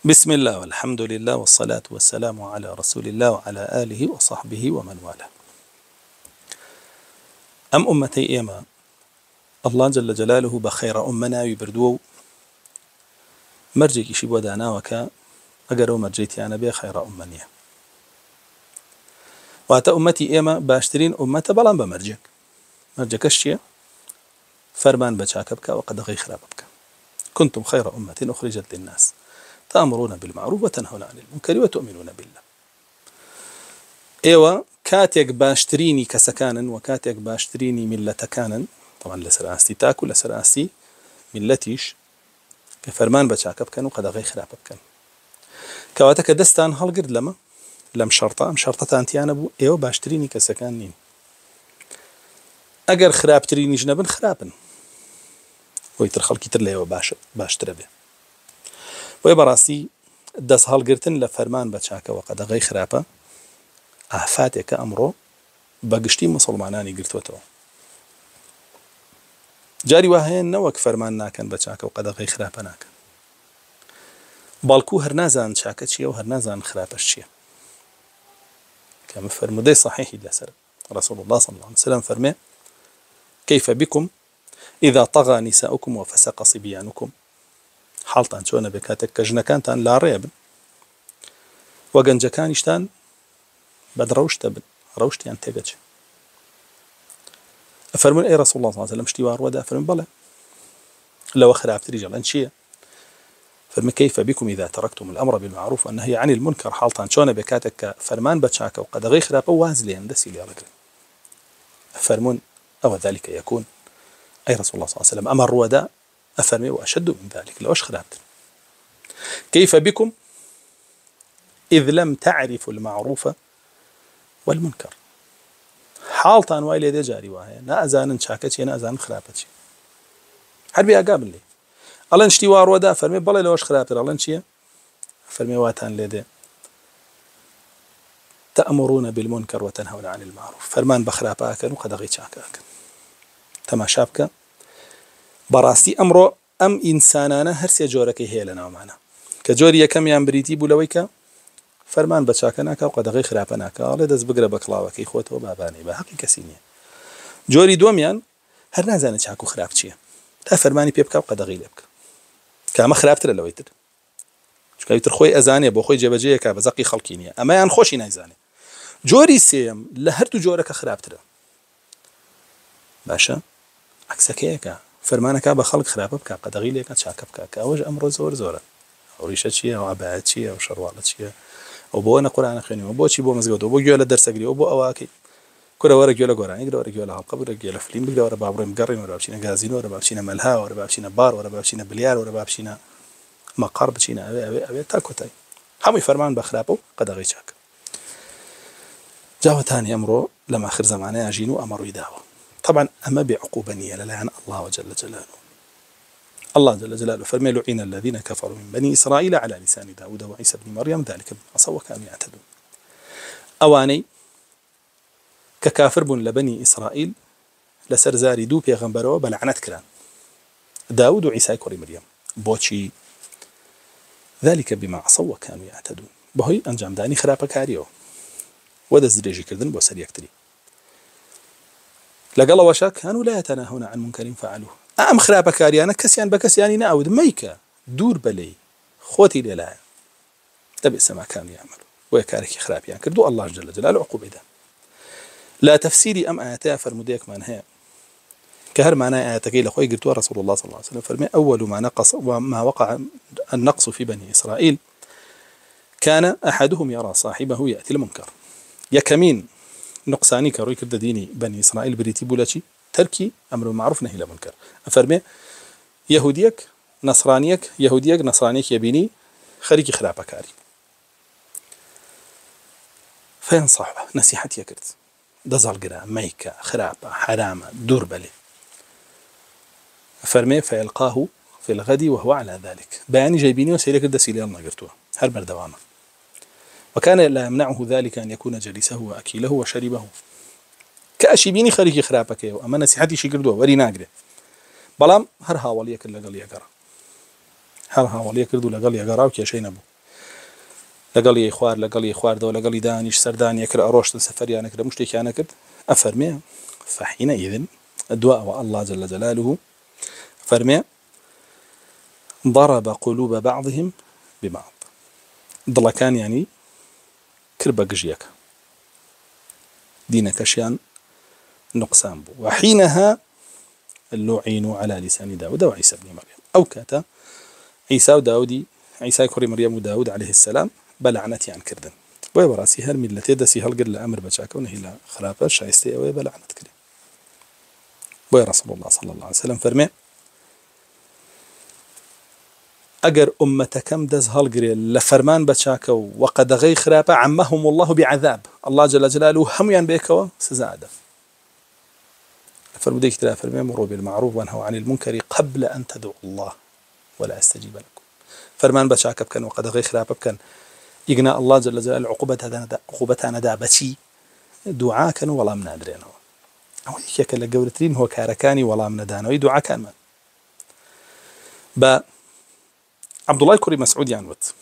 بسم الله والحمد لله والصلاة والسلام على رسول الله وعلى آله وصحبه ومن والاه. أمتي إيما الله جل جلاله بخير أمنا يبردو مرجك شي ودانا وكا أقروا مرجيتي أنا بخير أمنية وأتا أمتي إيما باشترين أمتا بلان بمرجك مرجك الشيء فرمان بشاكبك وقد غي خرابك كنتم خير أمة أخرجت للناس تأمرون بالمعروف وتنهون عن المنكر وتؤمنون بالله. ايوه كاتيك باشتريني كسكانا وكاتيك باشتريني ملة كانا، طبعا لسراسي تاكو لسراسي ملتيش كفرمان بشاكب كان وقد غي خراب بكن كواتك دستان هالقرد لم شرطة انتيانا بو ايوه باشتريني كسكان نين اگر خراب تريني جنبن خرابن ويترخل كتر ليوه باشتر به ويبراسي دس هالقرتن لفرمان بشاكا وقد غي خرابه ئافاتێکە ئەمڕۆ بەگشتی مسلمانانی گرتووەتەوە. جاری وا هەیە نەوەک فەرمان ناکەن بە چاکە و قەدەغەی خراپە ناکەن، بەڵکوو هەر نازان چاکە چییە و هەر نازان خراپەش چییە. کەمە فەرمودەی صحیحی لەسەر رسول الله صلى الله عليه وسلم فەرمێ: كيف بكم إذا طغى نساؤكم وفسق صبيانكم. حاڵتان چۆنە بێ کاتێک کە ژنەکانتان لاڕێ بن و گەنجەکانیشتان بدروشت بن روشت يعني تجج. أفرمون أي رسول الله صلى الله عليه وسلم اشتوار ودا أفرمون بلى لو خرابت رجال أنشية. فرمي كيف بكم إذا تركتم الأمر بالمعروف والنهي عن المنكر حالتان شون بكاتك فرمان بتشاك وقد غي خراب وازلين دسي لي رجل. أفرمون أو ذلك يكون أي رسول الله صلى الله عليه وسلم أمر ودا أفرمي وأشد من ذلك لو أش خرابت. كيف بكم إذ لم تعرفوا المعروف والمنكر. حالتان وايلي دي جاري واهي نازان شاكتشي نازان خرابتشي حربي أقابل لي الله نشتي وار ودا فرمي بلا لوش خرابتر الله نشي فرمي واتان ليدي تأمرون بالمنكر وتنهون عن المعروف فرمان بخراباكن وقد غي شاكاكن تماشابك براسي أمرو أم إنسانانا هرسي جوركي هي لنا ومعنا كجوري كم ينبريتي بولويك فرمان بچاکە ناکە و قەدەغەی خراپە ناکە ئەڵێ دەست بگرە بە کڵاوەکەی خۆتەوە بابانەی بە حەقی کەسی نییە. جۆری دووەمیان هەر نازانێت چاک و خراپ چییە تا فەرمانی پێ بکە و قەدەغی لێ بکە کە ئەمە خراپترە لەوەی تر چونکە ئەوتر خۆی ئەزانێ بۆ خۆی جێبەجێیەکە بە زەقی خەڵکی نییە ئەمەیان خۆشی نایزانێ. جۆری سێیەم لە هەردوو جۆرەکە خراپترە باشە عەکسەکەیەکە فەرمانەکە بە خەڵک خراپە بکە قەدەغی لێ بکە چاکە بکە کە ئەوەش ئەمڕۆ زۆرە ئەوریشە چییە و عەبایەت چییە و شەڕواڵە چییە أو بونا قرآن خيني وبوشي بو مزجود وبو جولا درس أجري وبو أواكي كره ورا جولا قرآن يقرأ ورا جولا حلقة ورا جولا فيلم بقرأ ورا بابري مقرن ورا بشينا جازين ورا بابشينا ملها ورا بابشينا بار ورا بابشينا بليار ورا بابشينا مقار بشينا أبي تاكو تاي هم يفرمان بخرابه قد غيشاك. جاء ثاني أمره لما آخر زمانه أجينه أمر يداوى طبعا أما بعقوبة نية لعن الله جل جلاله. الله جل جلاله فرمي لعن الذين كفروا من بني إسرائيل على لسان داود وعيسى بن مريم ذلك بما عصوا وكانوا يعتدون. أواني ككافر بن لبني إسرائيل لسرزاري دو بيغمبروا بلعنت كلام داود وعيسى كوري مريم بوشي ذلك بما عصوا وكانوا يعتدون. بهي أنجام داني خرابة كاريو ودا زريجي كردن بو سريع كتري لقال وشاك كانوا لا يتناهون عن منكر فعلوه. أم خرابة كاريانا كسيان بكسياني نعود ميكا دور بلي خوتي للا تبئس ما كانوا يعملوا ويكارك خراب يعني كردو الله جل جلاله عقوبة ده. لا تفسيري أم آياتها فرموديك من هي كهر معنى آياتك لخوي قلتوا رسول الله صلى الله عليه وسلم فرمي أول ما نقص وما وقع النقص في بني إسرائيل كان أحدهم يرى صاحبه يأتي المنكر يكمين نقصاني كروي كرد ديني بني إسرائيل بريتي بولاتي تركي أمر معروف نهي لمنكر أفرمي يهوديك نصرانيك يبيني خريكي خرابة كاري فينصح نصيحتي كرت دزال قرا ميكا خرابة حرامة دور بلي أفرمي فيلقاه في الغد وهو على ذلك بياني جايبيني وسيلك الدسيلي الله قرتوها هربر دوامه وكان لا يمنعه ذلك أن يكون جليسه وأكيله وشربه كأشيبيني خريكي خرابك يو أما نصيحتي شي كردوها وري ناقري بلام هر هاوليك لقال يقرا هر هاوليك كردو لقال يقرا وكي شي نبو لەگەڵی خوار لەگەڵی خواردەوە لەگەڵی دانیش سەردانیەکرد ئەڕۆشتن سەفەریانەکرد مشتێکیانە کرد ئەفەرمێ فحينئذ دعاء الله جل جلاله فرمي ضرب قلوب بعضهم ببعض دڵەکان يعني کرد بە گژیەکە دینەکەشیان نقصان بوو وحينها اللعين على لسان داود وعيسى بن مريم أو كاتا عيسى وداودي عيسى كوري مريم وداود عليه السلام بلعنتي عن كردن ويبراسي هل ملتي دسي هل قل لأمر بشاكا ونهي لا خلافة شايستي ويبلعنت كريم ويا رسول الله صلى الله عليه وسلم فرمي أجر أمتكم دز هالقري لفرمان بشاكا وقد غي خرابة عمهم الله بعذاب الله جل جلاله هم ينبيكوا سزاده فرموديك ترى فرمي مروا بالمعروف وانهوا عن المنكر قبل أن تدعوا الله ولا أستجيب لكم فرمان بشاكا بكن وقد غي خرابة بكن يقنى الله جل جلاله عقوبتنا دا بشي دعاء كانوا والله من أدرينا أو يك اللي جورتين هو كاركاني والله من دانا ويدعاء كان من عبد الله كوري مسعود يعنوت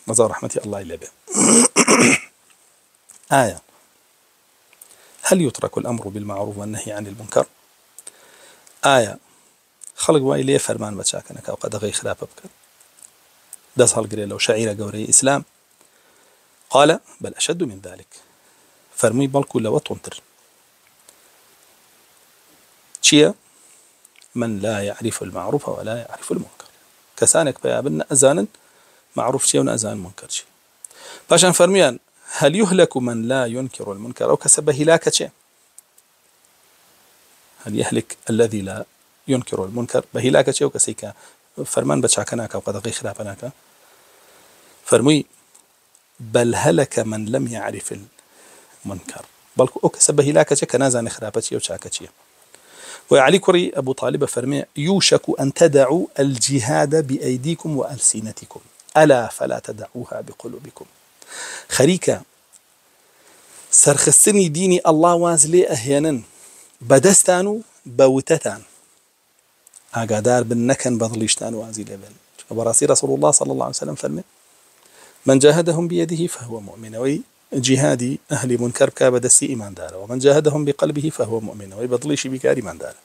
نزار رحمة الله إلا به آية هل يترك الأمر بالمعروف والنهي عن المنكر آية خلق وايلي فرمان بشاكنك أو قد غي خلافة بك دس هالقري لو شعيرة قوري إسلام قال بل أشد من ذلك فرمي بالكو لو تنتر شيء من لا يعرف المعروف ولا يعرف المنكر كسانك بيابن أزانا معروف شيء ونأزان منكر شيء فعشان فرميان هل يهلك من لا ينكر المنكر أو كسب هلاك شيء هل يهلك الذي لا ينكر المنكر بهلاك شيء وكسيك فرمان بتشاكناك وقد غي خلافناك فرمي بل هلك من لم يعرف المنكر بل أكسب هلاك شيء كنازان خلافة وشاك شيء وعلي كري أبو طالب فرمي يوشك أن تدعوا الجهاد بأيديكم وألسنتكم ألا فلا تدعوها بقلوبكم خريكا سرخستني ديني الله وازلي أهيانا بدستانو بوتتان أقادار بالنكن بضليشتان وازي لبن وبراسي رسول الله صلى الله عليه وسلم فرمي من جاهدهم بيده فهو مؤمن وي جهادي أهل منكر كابدسي إيمان داره ومن جاهدهم بقلبه فهو مؤمن ويبضليش بك إيمان داره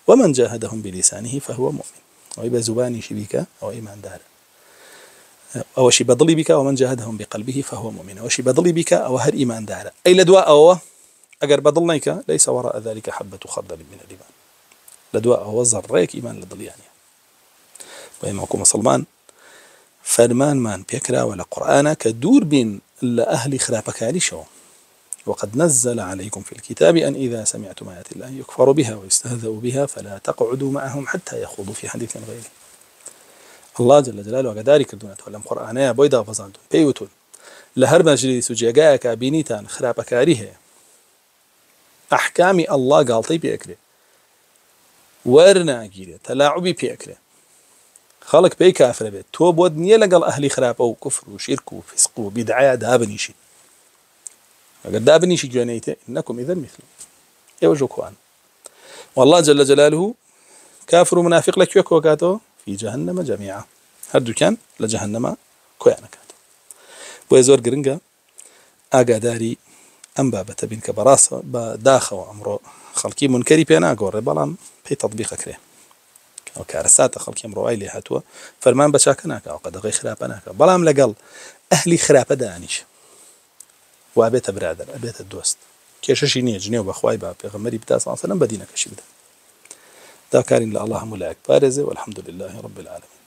ومن جاهدهم بلسانه فهو مؤمن ويبزباني شبيك أو إيمان داره أو شي بضلي بك ومن جاهدهم بقلبه فهو مؤمن أو شي بضلي بك أو هر إيمان داره أي لدواء أو أجر بضلنيك ليس وراء ذلك حبة خردل من الإيمان لدواء أو ذريك إيمان لضلياني ويمعكم مسلمان فرمان من بيكرا ولا قرآن كدور بين لأهل خرابك عليشو وقد نزل عليكم في الكتاب أن إذا سمعتم آيات الله يكفر بها ويستهزأ بها فلا تقعدوا معهم حتى يخوضوا في حديث غيره الله جل جلاله وكذلك دون تعلم قرآن بيضا فزاندون بيوتون لهر مجلس جاءك بينيتان خرابك عليه أحكام الله قالطي بيكره ورنا جيره تلاعبي بيكره خلق بي كافر بيت تو بود نيه لقل أهلي خراب أو كفر وشرك وفسق وبدعاء دابنيشي وقد دابنيشي جوانيته إنكم إذا مثله يوجوكوا عنه والله جل جلاله كافر ومنافق لك يكوكاتو في جهنم جميعا هردو كان لجهنم كويانا كاتو ويزور قرنقا أقاداري أنبابة بينك براسة بداخة وأمره خلقي منكري بينا أقول بلان في تطبيق كريه أو كارسات خلقي أمره أيلي هاتوا فرمان بشاكناك أو قد غي خرابناك بلام لقل أهلي خرابة دانيش وأبيت برادر أبيت الدوست كيششي نيجني وبخواي باب غمري بتا صلى الله عليه وسلم بدينك شي بدا دا كارين لله ملاك بارزة والحمد لله رب العالمين.